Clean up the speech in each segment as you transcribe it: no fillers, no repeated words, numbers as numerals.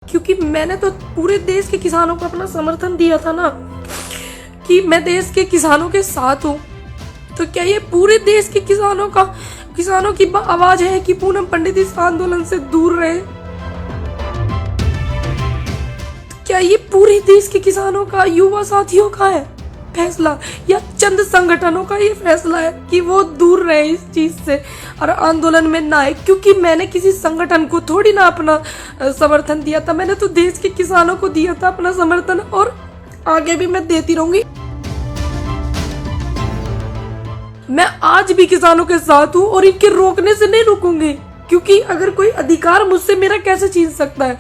क्योंकि मैंने तो पूरे देश के किसानों को अपना समर्थन दिया था ना, कि मैं देश के किसानों के साथ हूँ। तो क्या ये पूरे देश के किसानों की आवाज है कि पूनम पंडित इस आंदोलन से दूर रहे? क्या ये पूरे देश के किसानों का, युवा साथियों का है फैसला, या चंद संगठनों का ये फैसला है कि वो दूर रहे इस चीज से और आंदोलन में ना आए? क्योंकि मैंने किसी संगठन को थोड़ी ना अपना समर्थन दिया था, मैंने तो देश के किसानों को दिया था अपना समर्थन, और आगे भी मैं देती रहूंगी। मैं आज भी किसानों के साथ हूँ और इनके रोकने से नहीं रुकूंगी, क्योंकि अगर कोई अधिकार मुझसे मेरा कैसे छीन सकता है?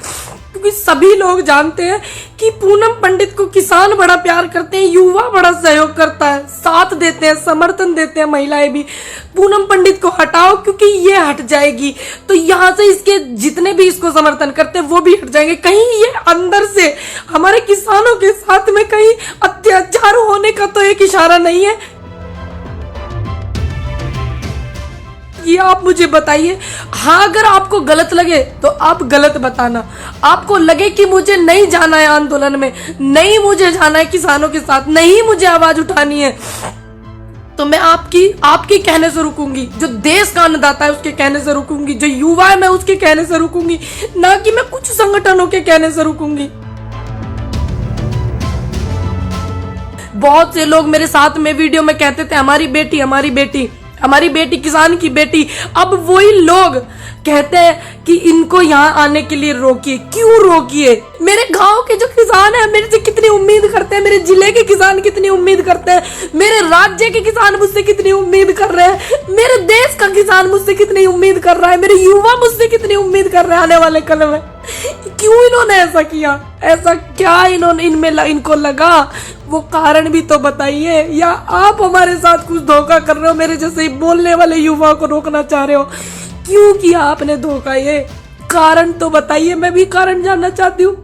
क्योंकि सभी लोग जानते हैं कि पूनम पंडित को किसान बड़ा प्यार करते हैं, युवा बड़ा सहयोग करता है, साथ देते हैं, समर्थन देते हैं, महिलाएं भी। पूनम पंडित को हटाओ, क्योंकि ये हट जाएगी तो यहाँ से इसके जितने भी इसको समर्थन करते हैं वो भी हट जाएंगे। कहीं ये अंदर से हमारे किसानों के साथ में कहीं अत्याचार होने का तो एक इशारा नहीं है? ये आप मुझे बताइए। हाँ, अगर आपको गलत लगे तो आप गलत बताना। आपको लगे कि मुझे नहीं जाना है आंदोलन में, नहीं मुझे जाना है किसानों के साथ, नहीं मुझे आवाज उठानी है, तो मैं आपके कहने से रुकूंगी। जो देश का अन्नदाता है उसके कहने से रुकूंगी, जो युवा है मैं उसके कहने से रुकूंगी, ना कि मैं कुछ संगठनों के कहने से रुकूंगी। बहुत से लोग मेरे साथ में वीडियो में कहते थे हमारी बेटी, हमारी बेटी, हमारी बेटी, किसान की बेटी। अब वही लोग कहते हैं कि इनको यहाँ आने के लिए रोकिए। क्यों रोकिए? मेरे गांव के जो किसान हैं मेरे से कितनी उम्मीद करते हैं, मेरे जिले के किसान कितनी उम्मीद करते हैं, मेरे राज्य के किसान मुझसे कितनी उम्मीद कर रहे हैं, मेरे देश का किसान मुझसे कितनी उम्मीद कर रहा है, मेरे युवा मुझसे कितनी उम्मीद कर रहे हैं आने वाले कल में। क्यों इन्होंने ऐसा किया? ऐसा क्या इनको लगा? वो कारण भी तो बताइए। या आप हमारे साथ कुछ धोखा कर रहे हो, मेरे जैसे बोलने वाले युवा को रोकना चाह रहे हो? क्यों किया आपने धोखा? ये कारण तो बताइए, मैं भी कारण जानना चाहती हूँ।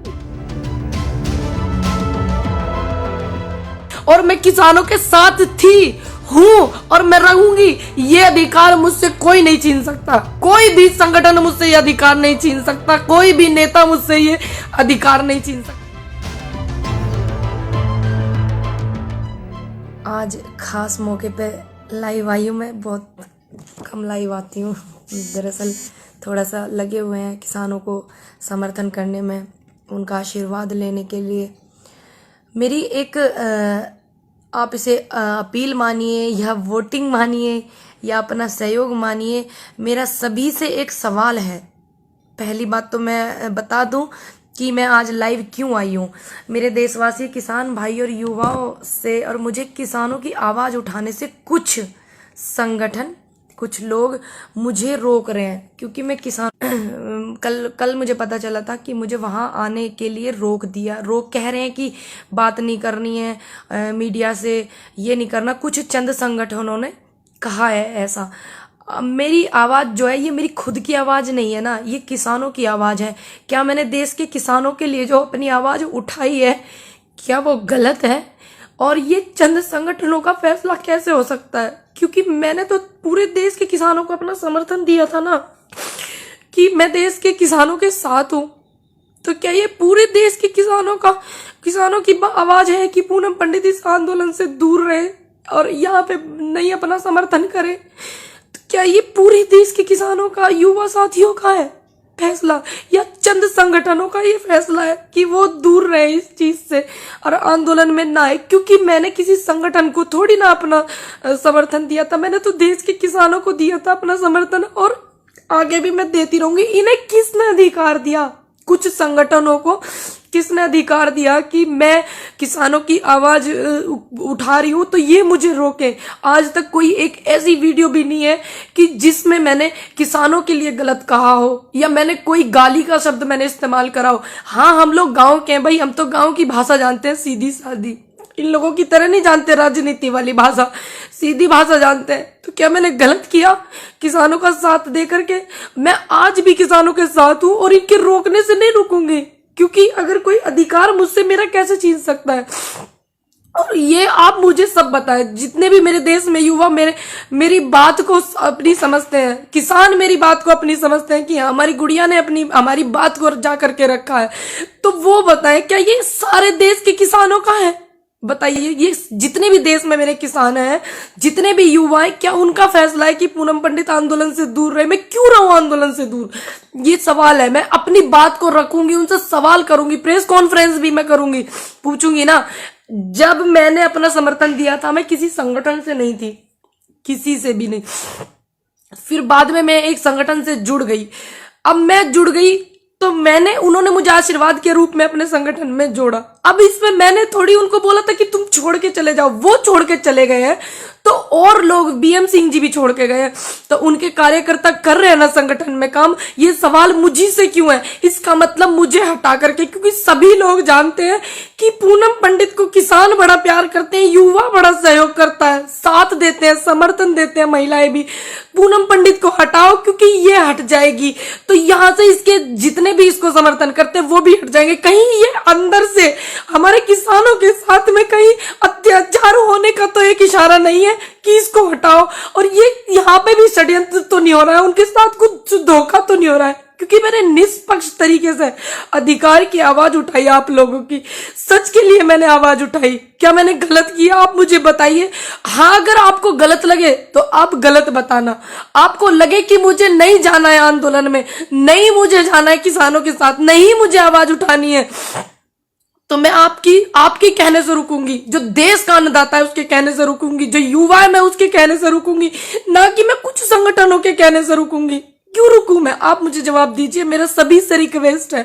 और मैं किसानों के साथ थी, हूँ और मैं रहूंगी। ये अधिकार मुझसे कोई नहीं छीन सकता, कोई भी संगठन मुझसे ये अधिकार नहीं छीन सकता, कोई भी नेता मुझसे ये अधिकार नहीं छीन सकता। आज खास मौके पे लाइव आई हूँ। मैं बहुत कम लाइव आती हूँ, दरअसल थोड़ा सा लगे हुए हैं किसानों को समर्थन करने में, उनका आशीर्वाद लेने के लिए। मेरी एक आप इसे अपील मानिए या वोटिंग मानिए या अपना सहयोग मानिए, मेरा सभी से एक सवाल है। पहली बात तो मैं बता दूं कि मैं आज लाइव क्यों आई हूँ। मेरे देशवासी किसान भाई और युवाओं से और मुझे किसानों की आवाज़ उठाने से कुछ संगठन, कुछ लोग मुझे रोक रहे हैं, क्योंकि मैं किसान कल मुझे पता चला था कि मुझे वहाँ आने के लिए रोक कह रहे हैं कि बात नहीं करनी है मीडिया से, ये नहीं करना। कुछ चंद संगठनों ने कहा है ऐसा। मेरी आवाज़ जो है ये मेरी खुद की आवाज़ नहीं है ना, ये किसानों की आवाज़ है। क्या मैंने देश के किसानों के लिए जो अपनी आवाज़ उठाई है, क्या वो गलत है? और ये चंद संगठनों का फैसला कैसे हो सकता है? क्योंकि मैंने तो पूरे देश के किसानों को अपना समर्थन दिया था ना, कि मैं देश के किसानों के साथ हूँ। तो क्या ये पूरे देश के किसानों की आवाज है कि पूनम पंडित इस आंदोलन से दूर रहे और यहाँ पे नहीं अपना समर्थन करे? तो क्या ये पूरे देश के किसानों का, युवा साथियों का है फैसला, या चंद संगठनों का ये फैसला है कि वो दूर रहे इस चीज से और आंदोलन में ना आए? क्योंकि मैंने किसी संगठन को थोड़ी ना अपना समर्थन दिया था, मैंने तो देश के किसानों को दिया था अपना समर्थन, और आगे भी मैं देती रहूंगी। इन्हें किसने अधिकार दिया? कुछ संगठनों को किसने अधिकार दिया कि मैं किसानों की आवाज उठा रही हूं तो ये मुझे रोके? आज तक कोई एक ऐसी वीडियो भी नहीं है कि जिसमें मैंने किसानों के लिए गलत कहा हो या मैंने कोई गाली का शब्द मैंने इस्तेमाल करा हो। हाँ, हम लोग गांव के हैं भाई, हम तो गांव की भाषा जानते हैं, सीधी सादी। इन लोगों की तरह नहीं जानते राजनीति वाली भाषा, सीधी भाषा जानते हैं। तो क्या मैंने गलत किया किसानों का साथ दे करके? मैं आज भी किसानों के साथ हूं और इनके रोकने से नहीं रुकूंगी, क्योंकि अगर कोई अधिकार मुझसे मेरा कैसे छीन सकता है? और ये आप मुझे सब बताएं, जितने भी मेरे देश में युवा मेरी बात को अपनी समझते हैं, किसान मेरी बात को अपनी समझते हैं कि हमारी गुड़िया ने अपनी हमारी बात को जा करके रखा है, तो वो बताएं क्या ये सारे देश के किसानों का है? बताइए, ये जितने भी देश में मेरे किसान हैं, जितने भी युवा हैं, क्या उनका फैसला है कि पूनम पंडित आंदोलन से दूर रहे? मैं क्यों रहूं आंदोलन से दूर? ये सवाल है। मैं अपनी बात को रखूंगी, उनसे सवाल करूंगी, प्रेस कॉन्फ्रेंस भी मैं करूंगी, पूछूंगी ना। जब मैंने अपना समर्थन दिया था, मैं किसी संगठन से नहीं थी, किसी से भी नहीं। फिर बाद में मैं एक संगठन से जुड़ गई। अब मैं जुड़ गई तो उन्होंने मुझे आशीर्वाद के रूप में अपने संगठन में जोड़ा। अब इसमें मैंने थोड़ी उनको बोला था कि तुम छोड़ के चले जाओ, वो छोड़ के चले गए हैं, तो और लोग बीएम सिंह जी भी छोड़ के गए हैं, तो उनके कार्यकर्ता कर रहे हैं ना संगठन में काम। ये सवाल मुझी से क्यों है? इसका मतलब मुझे हटा करके, क्योंकि सभी लोग जानते हैं कि पूनम पंडित को किसान बड़ा प्यार करते हैं, युवा बड़ा सहयोग करता है, साथ देते हैं, समर्थन देते हैं, महिलाएं भी। पूनम पंडित को हटाओ, क्योंकि ये हट जाएगी तो यहां से इसके जितने भी इसको समर्थन करते हैं वो भी हट जाएंगे। कहीं ये अंदर से हमारे किसानों के साथ में कहीं अत्याचार होने का तो एक इशारा नहीं है कि इसको हटाओ? और ये यहाँ पे भी षड्यंत्र तो नहीं हो रहा है, उनके साथ कुछ धोखा तो नहीं हो रहा है? क्योंकि मैंने निष्पक्ष तरीके से अधिकार की आवाज उठाई, आप लोगों की सच के लिए मैंने आवाज उठाई। क्या मैंने गलत किया? आप मुझे बताइए। हाँ, अगर आपको गलत लगे तो आप गलत बताना। आपको लगे कि मुझे नहीं जाना है आंदोलन में, नहीं मुझे जाना है किसानों के साथ, नहीं मुझे आवाज उठानी है, तो मैं आपकी कहने से रुकूंगी। जो देश का अन्नदाता है उसके कहने से रुकूंगी, जो युवा है मैं उसके कहने से रुकूंगी, ना कि मैं कुछ संगठनों के कहने से रुकूंगी। क्यों रुकूं मैं? आप मुझे जवाब दीजिए। मेरा सभी से रिक्वेस्ट है,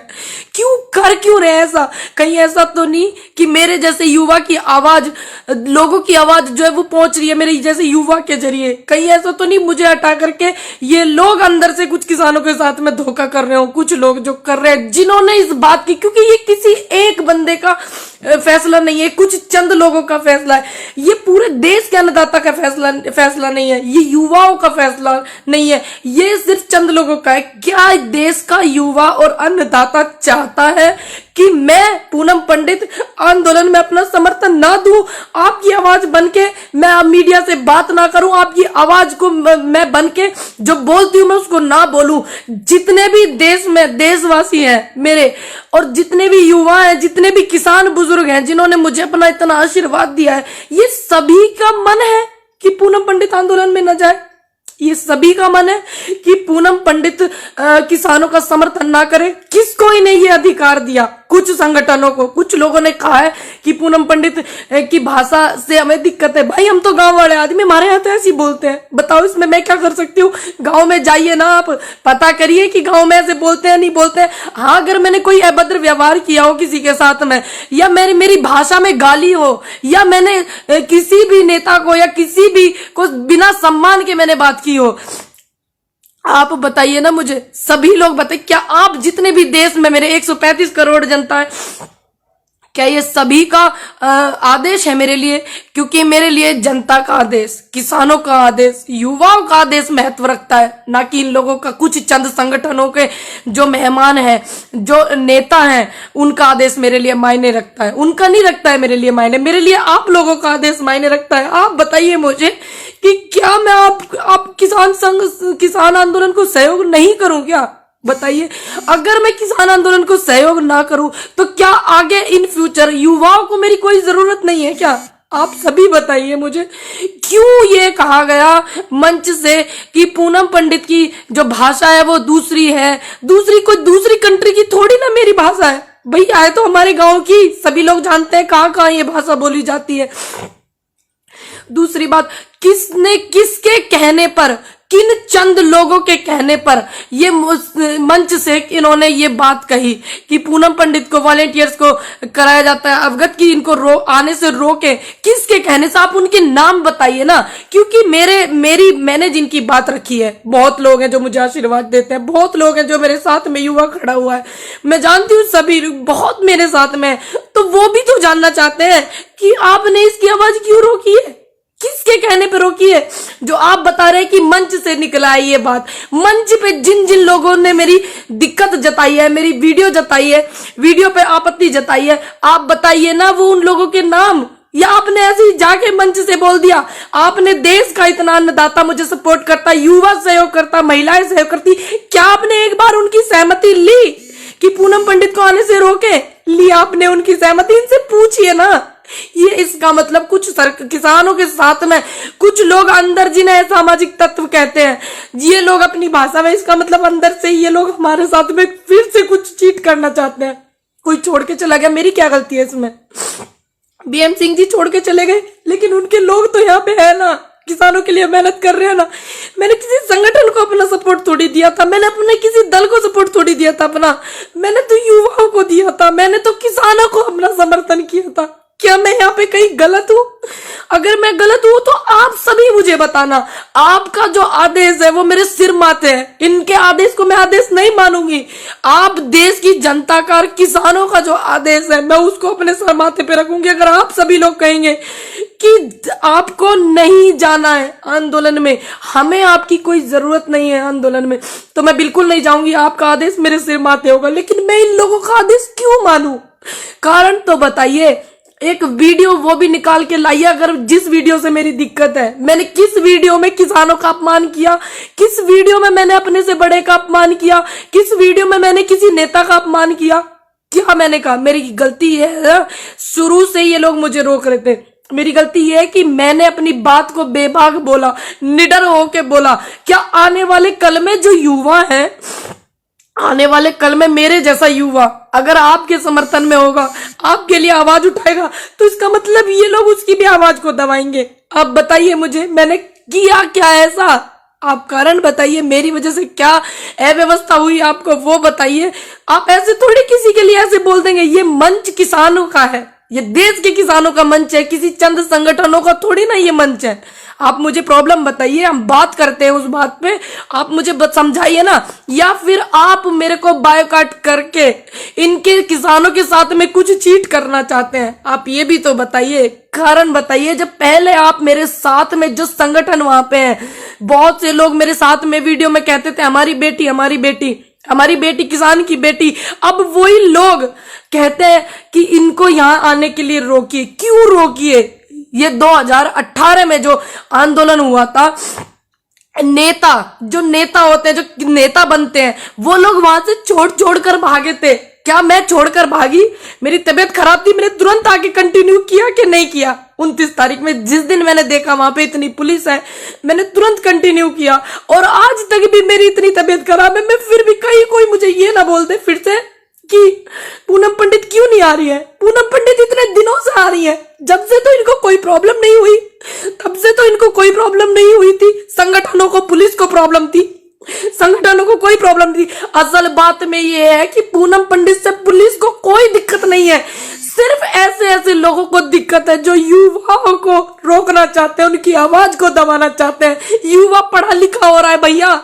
क्यों रहे ऐसा? कहीं ऐसा तो नहीं कि मेरे जैसे युवा की आवाज, लोगों की आवाज जो है वो पहुंच रही है मेरे जैसे युवा के जरिए? कहीं ऐसा तो नहीं मुझे हटा करके ये लोग अंदर से कुछ किसानों के साथ में धोखा कर रहे हो? कुछ लोग जो कर रहे हैं, जिन्होंने इस बात की, क्योंकि ये किसी एक बंदे का फैसला नहीं है, कुछ चंद लोगों का फैसला है, ये पूरे देश के अन्नदाता का फैसला नहीं है, ये युवाओं का फैसला नहीं है, ये सिर्फ चंद लोगों का है। क्या देश का युवा और अन्नदाता चाहता है कि मैं पूनम पंडित आंदोलन में अपना समर्थन ना दूं? आपकी आवाज बनके मैं मीडिया से बात ना करूं, आपकी आवाज को मैं बनके जो बोलती हूं मैं उसको ना बोलूं? जितने भी देश में देशवासी हैं मेरे, और जितने भी युवा हैं, जितने भी किसान बुजुर्ग हैं, जिन्होंने मुझे अपना इतना आशीर्वाद दिया है, ये सभी का मन है कि पूनम पंडित आंदोलन में न जाए। ये सभी का मन है कि पूनम पंडित किसानों का समर्थन ना करे। किसको इन्हें ये अधिकार दिया? कुछ संगठनों को। कुछ लोगों ने कहा है कि पूनम पंडित की भाषा से हमें दिक्कत है। भाई, हम तो गांव वाले आदमी, हमारे यहाँ तो ऐसे ही बोलते हैं। बताओ इसमें मैं क्या कर सकती हूँ? गांव में जाइए ना, आप पता करिए कि गांव में ऐसे बोलते हैं नहीं बोलते हैं। हाँ, अगर मैंने कोई अभद्र व्यवहार किया हो किसी के साथ में, या मेरी भाषा में गाली हो, या मैंने किसी भी नेता को या किसी भी को बिना सम्मान के मैंने बात की हो, आप बताइए ना मुझे। सभी लोग बताइए, क्या आप जितने भी देश में मेरे 135 करोड़ जनता है, क्या ये सभी का आदेश है मेरे लिए? क्योंकि मेरे लिए जनता का आदेश, किसानों का आदेश, युवाओं का आदेश महत्व रखता है, ना कि इन लोगों का, कुछ चंद संगठनों के जो मेहमान हैं, जो नेता हैं, उनका आदेश मेरे लिए मायने रखता है। उनका नहीं रखता है मेरे लिए मायने, मेरे लिए आप लोगों का आदेश मायने रखता है। आप बताइए मुझे कि क्या मैं आप किसान आंदोलन को सहयोग नहीं करूं क्या? बताइए। अगर मैं किसान आंदोलन को सहयोग ना करूं तो क्या आगे इन फ्यूचर युवाओं को मेरी कोई जरूरत नहीं है क्या? आप सभी बताइए मुझे। क्यों ये कहा गया मंच से कि पूनम पंडित की जो भाषा है वो दूसरी है, कोई दूसरी कंट्री की थोड़ी ना मेरी भाषा है। भैया है तो हमारे गांव की, सभी लोग जानते हैं कहाँ कहाँ ये भाषा बोली जाती है। दूसरी बात, किसने किसके कहने पर, किन चंद लोगों के कहने पर ये मंच से इन्होंने ये बात कही कि पूनम पंडित को, वॉलेंटियर्स को कराया जाता है अवगत की इनको आने से रोके? किसके कहने से? आप उनके नाम बताइए ना। क्योंकि मैंने जिनकी बात रखी है, बहुत लोग हैं जो मुझे आशीर्वाद देते हैं, बहुत लोग हैं जो मेरे साथ में युवा खड़ा हुआ है, मैं जानती हूँ सभी बहुत मेरे साथ में, तो वो भी तो जानना चाहते हैं कि आपने इसकी आवाज क्यों रोकी है, किसके कहने पे रोकी है? जो आप बता रहे हैं कि मंच से निकला है ये बात, मंच पे जिन जिन लोगों ने मेरी दिक्कत जताई है, मेरी वीडियो जताई है, वीडियो पे आपत्ति जताई है, आप बताइए ना वो उन लोगों के नाम। या आपने ऐसे ही जाके मंच से बोल दिया? आपने देश का इतना अन्नदाता मुझे सपोर्ट करता, युवा सहयोग करता, महिलाएं सहयोग करती, क्या आपने एक बार उनकी सहमति ली कि पूनम पंडित को आने से रोके? लिया आपने उनकी सहमति? इनसे पूछिए ना। ये इसका मतलब कुछ किसानों के साथ में कुछ लोग अंदर जिन्हें सामाजिक तत्व कहते हैं, ये लोग अपनी भाषा में, इसका मतलब अंदर से ये लोग हमारे साथ में फिर से कुछ चीट करना चाहते हैं। कोई छोड़ के चला गया, मेरी क्या गलती है इसमें? बीएम सिंह जी छोड़ के चले गए, लेकिन उनके लोग तो यहाँ पे है ना, किसानों के लिए मेहनत कर रहे हैं ना। मैंने किसी संगठन को अपना सपोर्ट थोड़ी दिया था, मैंने अपने किसी दल को सपोर्ट थोड़ी दिया था अपना, मैंने तो युवाओं को दिया था, मैंने तो किसानों को अपना समर्थन किया था। क्या मैं यहाँ पे कहीं गलत हूँ? अगर मैं गलत हूँ तो आप सभी मुझे बताना। आपका जो आदेश है वो मेरे सिर माथे है, इनके आदेश को मैं आदेश नहीं मानूंगी। आप देश की जनता का और किसानों का जो आदेश है मैं उसको अपने सर माथे पे रखूंगी। अगर आप सभी लोग कहेंगे कि आपको नहीं जाना है आंदोलन में, हमें आपकी कोई जरूरत नहीं है आंदोलन में, तो मैं बिल्कुल नहीं जाऊंगी। आपका आदेश मेरे सिर माथे होगा, लेकिन मैं इन लोगों का आदेश क्यों मानूं? कारण तो बताइए। एक वीडियो वो भी निकाल के लाइए, अगर जिस वीडियो से मेरी दिक्कत है। मैंने किस वीडियो में किसानों का अपमान किया? किस वीडियो में मैंने अपने से बड़े का अपमान किया? किस वीडियो में मैंने किसी नेता का अपमान किया? क्या मैंने कहा? मेरी गलती है, शुरू से ये लोग मुझे रोक रहे थे। मेरी गलती यह है कि मैंने अपनी बात को बेबाक बोला, निडर होके बोला। क्या आने वाले कल में जो युवा है, आने वाले कल में मेरे जैसा युवा अगर आपके समर्थन में होगा, आपके लिए आवाज उठाएगा, तो इसका मतलब ये लोग उसकी भी आवाज को दबाएंगे। अब बताइए मुझे, मैंने किया क्या ऐसा? आप कारण बताइए, मेरी वजह से क्या अव्यवस्था हुई आपको वो बताइए। आप ऐसे थोड़ी किसी के लिए ऐसे बोल देंगे। ये मंच किसानों का है, ये देश के किसानों का मंच है, किसी चंद संगठनों का थोड़ी ना ये मंच है। आप मुझे प्रॉब्लम बताइए, हम बात करते हैं उस बात पे, आप मुझे समझाइए ना। या फिर आप मेरे को बायोकाट करके इनके किसानों के साथ में कुछ चीट करना चाहते हैं? आप ये भी तो बताइए, कारण बताइए। जब पहले आप मेरे साथ में जो संगठन वहां पे हैं, बहुत से लोग मेरे साथ में वीडियो में कहते थे हमारी बेटी, हमारी बेटी, हमारी बेटी, किसान की बेटी। अब वही लोग कहते हैं कि इनको यहाँ आने के लिए रोकिए। क्यों रोकिए? ये 2018 में जो आंदोलन हुआ था, नेता, जो नेता होते हैं, जो नेता बनते हैं, वो लोग वहां से छोड़ कर भागे थे। क्या मैं छोड़कर भागी? मेरी तबीयत खराब थी, मैंने तुरंत आके कंटिन्यू किया कि नहीं किया? 29 तारीख में जिस दिन मैंने देखा वहां पे इतनी पुलिस है, मैंने तुरंत कंटिन्यू किया। और आज तक भी मेरी इतनी तबीयत खराब है, मैं फिर भी कहीं कोई मुझे ये ना बोल दे फिर से कि पूनम पंडित क्यों नहीं आ रही है। पूनम पंडित इतने दिनों से आ रही है, जब से तो इनको कोई प्रॉब्लम नहीं हुई, तब से तो इनको कोई प्रॉब्लम नहीं हुई थी। संगठनों को, पुलिस को प्रॉब्लम थी, संगठनों को कोई प्रॉब्लम थी। असल बात में ये है कि पूनम पंडित से पुलिस को कोई दिक्कत नहीं है, सिर्फ ऐसे ऐसे लोगों को दिक्कत है जो युवाओं को रोकना चाहते हैं, उनकी आवाज को दबाना चाहते हैं। युवा पढ़ा लिखा हो रहा है भैया,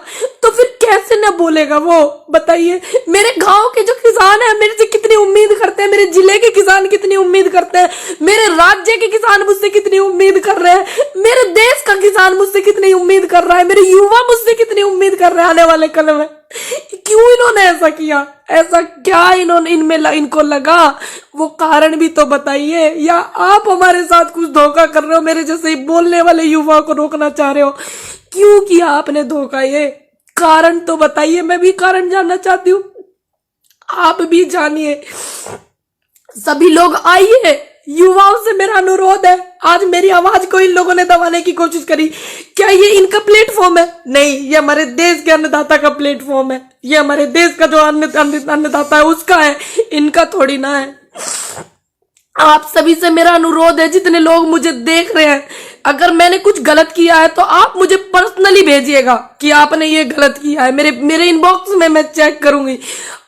तो फिर कैसे न बोलेगा वो? बताइए। मेरे गांव के जो किसान है मेरे से कितनी उम्मीद करते हैं, मेरे जिले के किसान कितनी उम्मीद करते हैं, मेरे राज्य के किसान मुझसे कितनी उम्मीद कर रहे हैं, मेरे देश का किसान मुझसे कितनी उम्मीद कर रहा है, मेरे युवा मुझसे कितनी उम्मीद कर रहे हैं आने वाले कल में। क्यों इन्होंने ऐसा किया? ऐसा क्या इन्होंने इनको लगा? वो कारण भी तो बताइए। या आप हमारे साथ कुछ धोखा कर रहे हो, मेरे जैसे ही बोलने वाले युवाओं को रोकना चाह रहे हो? क्यों किया आपने धोखा? ये कारण तो बताइए, मैं भी कारण जानना चाहती हूँ, आप भी जानिए। सभी लोग आइए, युवाओं से मेरा अनुरोध है। आज मेरी आवाज को इन लोगों ने दबाने की कोशिश करी, क्या ये इनका प्लेटफॉर्म है? नहीं, ये हमारे देश के अन्नदाता का प्लेटफॉर्म है, ये हमारे देश का जो अन्नदाता है उसका है, इनका थोड़ी ना है। आप सभी से मेरा अनुरोध है, जितने लोग मुझे देख रहे हैं, अगर मैंने कुछ गलत किया है तो आप मुझे पर्सनली भेजिएगा कि आपने ये गलत किया है। मेरे इनबॉक्स में मैं चेक करूंगी।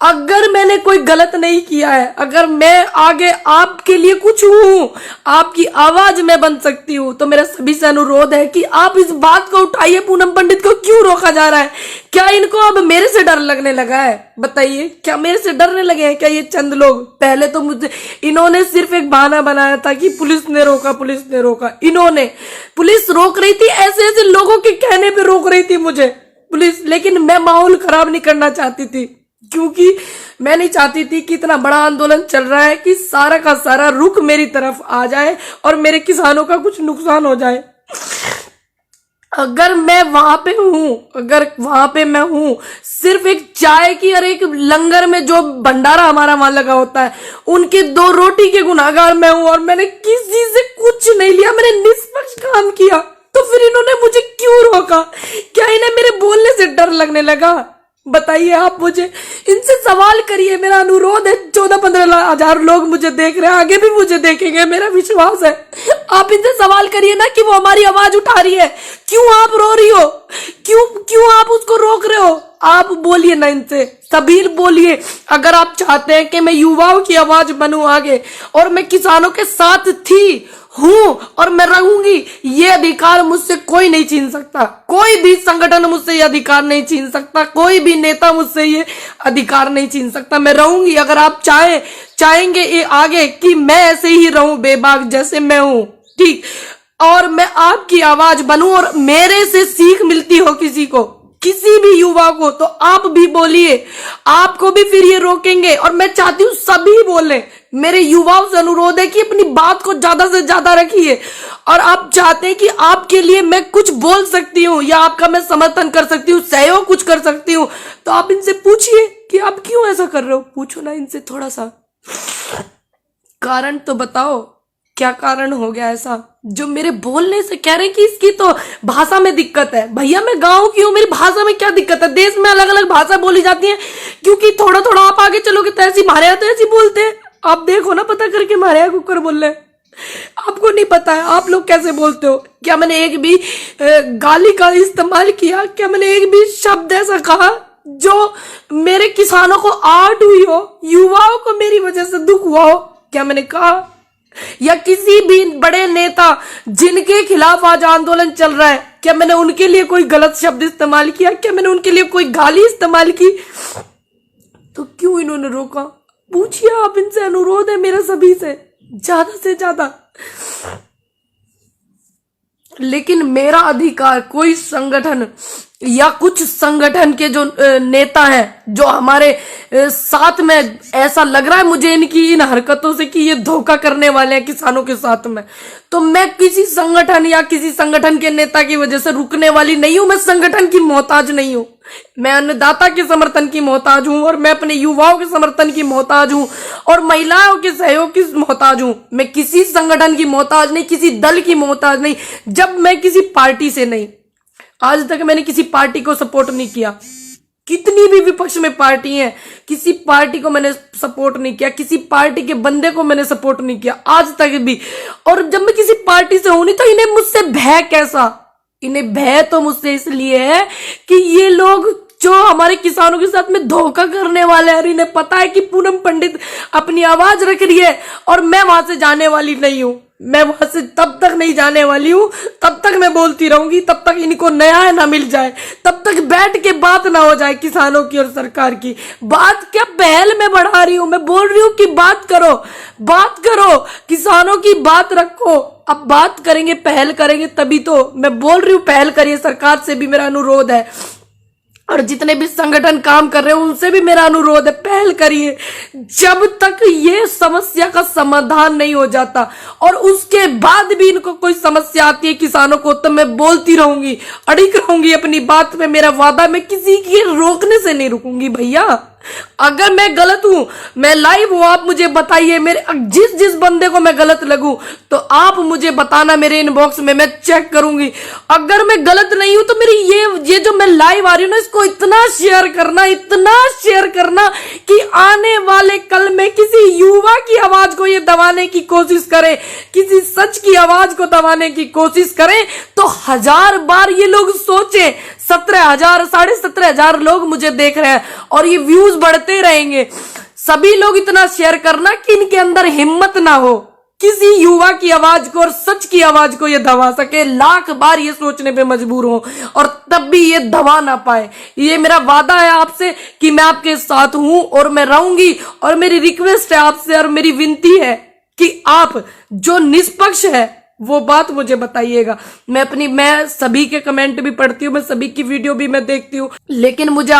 अगर मैंने कोई गलत नहीं किया है, अगर मैं आगे आपके लिए कुछ हूं, आपकी आवाज में बन सकती हूं, तो मेरा सभी से अनुरोध है कि आप इस बात को उठाइए। पूनम पंडित को क्यों रोका जा रहा है? क्या इनको अब मेरे से डर लगने लगा है? बताइए, क्या मेरे से डरने लगे हैं क्या ये चंद लोग? पहले तो मुझे इन्होंने सिर्फ एक बहाना बनाया था कि पुलिस ने रोका, पुलिस ने रोका। इन्होंने, पुलिस रोक रही थी, ऐसे ऐसे लोगों के कहने पे रोक रही थी मुझे पुलिस, लेकिन मैं माहौल खराब नहीं करना चाहती थी। क्योंकि मैं नहीं चाहती थी कि इतना बड़ा आंदोलन चल रहा है कि सारा का सारा रुख मेरी तरफ आ जाए और मेरे किसानों का कुछ नुकसान हो जाए। अगर मैं वहां पे हूं, अगर वहां पे मैं हूं सिर्फ एक चाय की और एक लंगर में जो भंडारा हमारा वहां लगा होता है, उनकी 2 रोटी के गुनाहगार मैं हूं और मैंने किसी से कुछ नहीं लिया, मैंने निष्पक्ष काम किया, तो फिर इन्होंने मुझे क्यों रोका? क्या इन्हें मेरे बोलने से डर लगने लगा? बताइए आप मुझे, इनसे सवाल करिए। मेरा अनुरोध है, 14-15 हजार लोग मुझे देख रहे हैं, आगे भी मुझे देखेंगे, मेरा विश्वास है। आप इनसे सवाल करिए ना कि वो हमारी आवाज उठा रही है, क्यों आप रो रही हो, क्यों आप उसको रोक रहे हो? आप बोलिए ना इनसे, सबीर बोलिए। अगर आप चाहते हैं कि मैं युवाओं की आवाज बनूं आगे और मैं किसानों के साथ थी, हूं और मैं रहूंगी, ये अधिकार मुझसे कोई नहीं छीन सकता, कोई भी संगठन मुझसे ये अधिकार नहीं छीन सकता, कोई भी नेता मुझसे ये अधिकार नहीं छीन सकता। मैं रहूंगी। अगर आप चाहेंगे ये आगे कि मैं ऐसे ही रहूं बेबाक जैसे मैं हूं, ठीक, और मैं आपकी आवाज बनूं और मेरे से सीख मिलती हो किसी को, किसी भी युवा को, तो आप भी बोलिए, आपको भी फिर ये रोकेंगे। और मैं चाहती हूं सभी बोले। मेरे युवाओं से अनुरोध है कि अपनी बात को ज्यादा से ज्यादा रखिए। और आप चाहते हैं कि आपके लिए मैं कुछ बोल सकती हूँ या आपका मैं समर्थन कर सकती हूँ, सहयोग कुछ कर सकती हूँ, तो आप इनसे पूछिए कि आप क्यों ऐसा कर रहे हो। पूछो ना इनसे, थोड़ा सा कारण तो बताओ, क्या कारण हो गया ऐसा जो मेरे बोलने से कह रहे हैं कि इसकी तो भाषा में दिक्कत है। भैया मैं गांव की हूं, मेरी भाषा में क्या दिक्कत है? देश में अलग अलग भाषा बोली जाती है, क्योंकि थोड़ा थोड़ा आप आगे चलोगे तो ऐसी, हमारे यहाँ तो ऐसी बोलते हैं। आप देखो ना, पता करके, हमारे यहाँ कुकर बोल रहे हैं। आपको नहीं पता है आप लोग कैसे बोलते हो? क्या मैंने एक भी गाली का इस्तेमाल किया? क्या मैंने एक भी शब्द ऐसा कहा जो मेरे किसानों को आहट हुई हो, युवाओं को मेरी वजह से दुख हुआ हो? क्या मैंने कहा? या किसी भी बड़े नेता जिनके खिलाफ आज आंदोलन चल रहा है, क्या मैंने उनके लिए कोई गलत शब्द इस्तेमाल किया? क्या मैंने उनके लिए कोई गाली इस्तेमाल की? तो क्यों इन्होंने रोका? पूछिए आप इनसे, अनुरोध है मेरा सभी से ज्यादा। लेकिन मेरा अधिकार कोई संगठन या कुछ संगठन के जो नेता हैं, जो हमारे साथ में, ऐसा लग रहा है मुझे इनकी इन हरकतों से कि ये धोखा करने वाले हैं किसानों के साथ में, तो मैं किसी संगठन या किसी संगठन के नेता की वजह से रुकने वाली नहीं हूं। मैं संगठन की मोहताज नहीं हूं, मैं अन्नदाता के समर्थन की मोहताज हूं और मैं अपने युवाओं के समर्थन की मोहताज हूं और महिलाओं के सहयोग की मोहताज हूं। मैं किसी संगठन की मोहताज नहीं, किसी दल की मोहताज नहीं। जब मैं किसी पार्टी से नहीं, आज तक मैंने किसी पार्टी को सपोर्ट नहीं किया। कितनी भी विपक्ष में पार्टी है, किसी पार्टी को मैंने सपोर्ट नहीं किया, किसी पार्टी के बंदे को मैंने सपोर्ट नहीं किया आज तक भी। और जब मैं किसी पार्टी से हूं नहीं, तो इन्हें मुझसे भय कैसा? इन्हें भय तो मुझसे इसलिए है कि ये लोग जो हमारे किसानों के साथ में धोखा करने वाले हैं, इन्हें पता है कि पूनम पंडित अपनी आवाज रख रही है और मैं वहां से जाने वाली नहीं हूं। मैं वहां से तब तक नहीं जाने वाली हूं, तब तक मैं बोलती रहूंगी, तब तक इनको न्याय ना मिल जाए, तब तक बैठ के बात ना हो जाए किसानों की और सरकार की। बात क्या पहल में बढ़ा रही हूं, मैं बोल रही हूं कि बात करो, किसानों की बात रखो। अब बात करेंगे, पहल करेंगे तभी तो। मैं बोल रही हूं पहल करिए, सरकार से भी मेरा अनुरोध है और जितने भी संगठन काम कर रहे हैं उनसे भी मेरा अनुरोध है, पहल करिए। जब तक ये समस्या का समाधान नहीं हो जाता और उसके बाद भी इनको कोई समस्या आती है किसानों को, तो मैं बोलती रहूंगी, अड़िग रहूंगी अपनी बात में। मेरा वादा, मैं किसी के रोकने से नहीं रुकूंगी भैया। अगर मैं गलत हूं, मैं लाइव हूं, आप मुझे बताइए। मेरे जिस बंदे को मैं गलत लगूं तो आप मुझे बताना मेरे इनबॉक्स में, मैं चेक करूंगी। अगर मैं गलत नहीं हूं तो मेरी ये जो मैं लाइव आ रही हूं ना, इसको इतना शेयर करना कि आने वाले कल में किसी युवा की आवाज को ये दबाने की कोशिश करें, किसी सच की आवाज को दबाने की कोशिश करें, तो 1000 बार ये लोग सोचें। 17,000 17,500 लोग मुझे देख रहे हैं और ये व्यूज बढ़ते रहेंगे। सभी लोग इतना शेयर करना कि इनके अंदर हिम्मत ना हो किसी युवा की आवाज को और सच की आवाज को ये दबा सके। लाख बार ये सोचने पे मजबूर हो और तब भी ये दबा ना पाए। ये मेरा वादा है आपसे कि मैं आपके साथ हूं और मैं रहूंगी। और मेरी रिक्वेस्ट है आपसे और मेरी विनती है कि आप जो निष्पक्ष है वो बात मुझे बताइएगा। मैं सभी के कमेंट भी पढ़ती हूँ, मैं सभी की वीडियो भी मैं देखती हूँ, लेकिन मुझे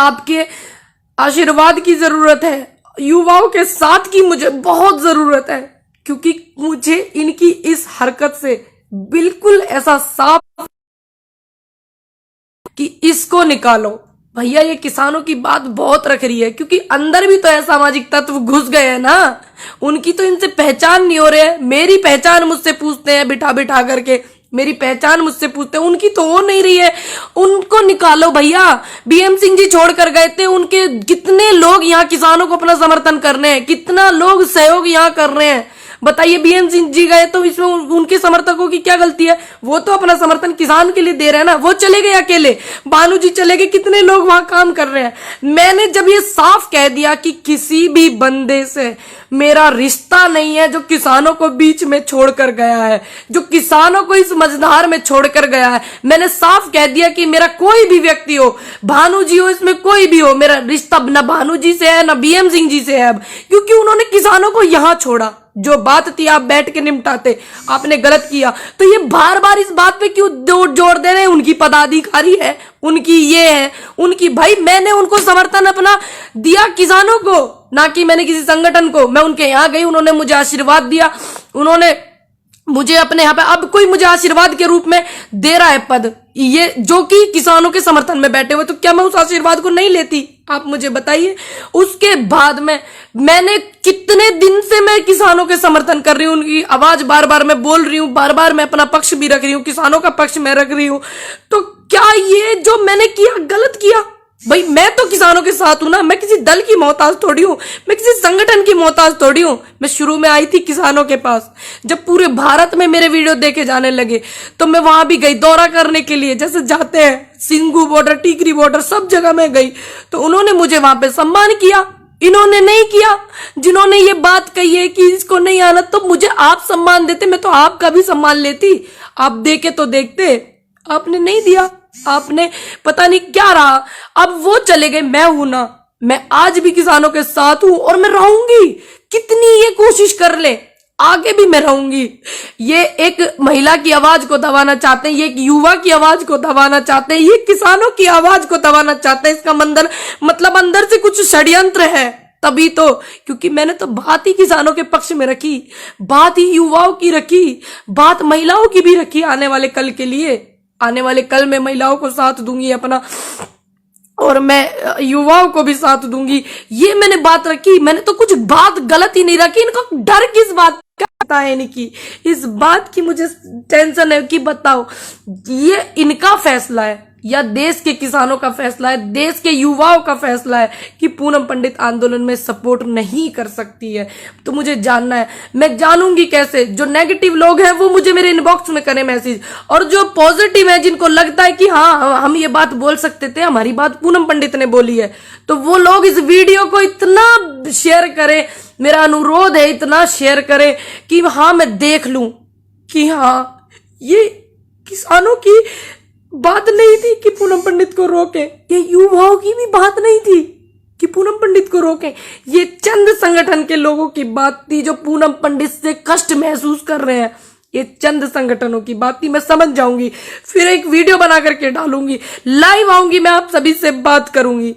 आशीर्वाद की जरूरत है, युवाओं के साथ की मुझे बहुत जरूरत है, क्योंकि मुझे इनकी इस हरकत से बिल्कुल ऐसा साफ कि इसको निकालो। भैया ये किसानों की बात बहुत रख रही है, क्योंकि अंदर भी तो असामाजिक तत्व घुस गए हैं ना, उनकी तो इनसे पहचान नहीं हो रही है। मेरी पहचान मुझसे पूछते हैं बिठा बिठा करके, मेरी पहचान मुझसे पूछते हैं, उनकी तो हो नहीं रही है। उनको निकालो भैया। बीएम सिंह जी छोड़कर गए थे, उनके कितने लोग यहाँ किसानों को अपना समर्थन कर रहे हैं, कितना लोग सहयोग यहाँ कर रहे हैं। बताइए, बीएम सिंह जी गए तो इसमें उनके समर्थकों की क्या गलती है? वो तो अपना समर्थन किसान के लिए दे रहे हैं ना। वो चले गए अकेले, बानू जी चले गए, कितने लोग वहां काम कर रहे हैं। मैंने जब ये साफ कह दिया कि किसी भी बंदे से मेरा रिश्ता नहीं है जो किसानों को बीच में छोड़कर गया है, जो किसानों को इस मझधार में छोड़कर गया है, मैंने साफ कह दिया कि मेरा कोई भी व्यक्ति हो, भानु जी हो, इसमें कोई भी हो, मेरा रिश्ता न भानु जी से है न बीएम सिंह जी से है अब, क्योंकि उन्होंने किसानों को यहां छोड़ा। जो बात थी आप बैठ के निपटाते, आपने गलत किया। तो ये बार बार इस बात पे क्यों जोर दे रहे हैं? उनकी पदाधिकारी है, उनकी ये है, उनकी, भाई मैंने उनको समर्थन अपना दिया किसानों को, ना कि मैंने किसी संगठन को। मैं उनके यहाँ गई, उन्होंने मुझे आशीर्वाद दिया, उन्होंने मुझे अपने यहाँ पे, अब कोई मुझे आशीर्वाद के रूप में दे रहा है पद, ये जो कि किसानों के समर्थन में बैठे हुए, तो क्या मैं उस आशीर्वाद को नहीं लेती? आप मुझे बताइए। उसके बाद में मैंने कितने दिन से मैं किसानों के समर्थन कर रही हूं, उनकी आवाज बार बार मैं बोल रही हूं, बार बार मैं अपना पक्ष भी रख रही हूं, किसानों का पक्ष मैं रख रही हूं। तो क्या ये जो मैंने किया गलत किया? भाई मैं तो किसानों के साथ हूं ना, मैं किसी दल की मोहताज थोड़ी हूं, मैं किसी संगठन की मोहताज थोड़ी हूं। मैं शुरू में आई थी किसानों के पास, जब पूरे भारत में मेरे वीडियो देखे जाने लगे तो मैं वहां भी गई दौरा करने के लिए, जैसे जाते हैं सिंगू बॉर्डर, टीकरी बॉर्डर, सब जगह मैं गई। तो उन्होंने मुझे वहां पे सम्मान किया, इन्होंने नहीं किया। जिन्होंने ये बात कही है कि इसको नहीं आना, तो मुझे आप सम्मान देते, मैं तो आपका भी सम्मान लेती। आप देखे तो देखते, आपने नहीं दिया, आपने पता नहीं क्या रहा। अब वो चले गए, मैं हूं ना, मैं आज भी किसानों के साथ हूं और मैं रहूंगी। कितनी ये कोशिश कर ले, आगे भी मैं रहूंगी। ये एक महिला की आवाज को दबाना चाहते हैं, ये एक युवा की आवाज को दबाना चाहते हैं, ये किसानों की आवाज को दबाना चाहते हैं। इसका मतलब अंदर से कुछ षड्यंत्र है, तभी तो, क्योंकि मैंने तो बात ही किसानों के पक्ष में रखी, बात ही युवाओं की रखी, बात महिलाओं की भी रखी। आने वाले कल के लिए, आने वाले कल में महिलाओं को साथ दूंगी अपना, और मैं युवाओं को भी साथ दूंगी। ये मैंने बात रखी, मैंने तो कुछ बात गलत ही नहीं रखी। इनको डर किस बात का पता है? इनकी इस बात की मुझे टेंशन है कि बताओ, ये इनका फैसला है या देश के किसानों का फैसला है, देश के युवाओं का फैसला है कि पूनम पंडित आंदोलन में सपोर्ट नहीं कर सकती है। तो मुझे जानना है, मैं जानूंगी कैसे? जो नेगेटिव लोग हैं वो मुझे मेरे इनबॉक्स में करें मैसेज, और जो पॉजिटिव है, जिनको लगता है कि हाँ हम ये बात बोल सकते थे, हमारी बात पूनम पंडित ने बोली है, तो वो लोग इस वीडियो को इतना शेयर करें, मेरा अनुरोध है, इतना शेयर करें कि हाँ मैं देख लूं कि हाँ ये किसानों की बात नहीं थी कि पूनम पंडित को रोके, ये युवाओं की भी बात नहीं थी कि पूनम पंडित को रोके, ये चंद संगठन के लोगों की बात थी जो पूनम पंडित से कष्ट महसूस कर रहे हैं। ये चंद संगठनों की बात थी। मैं समझ जाऊंगी, फिर एक वीडियो बना करके डालूंगी, लाइव आऊंगी, मैं आप सभी से बात करूंगी।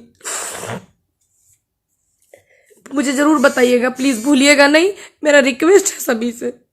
मुझे जरूर बताइएगा, प्लीज भूलिएगा नहीं, मेरा रिक्वेस्ट है सभी से।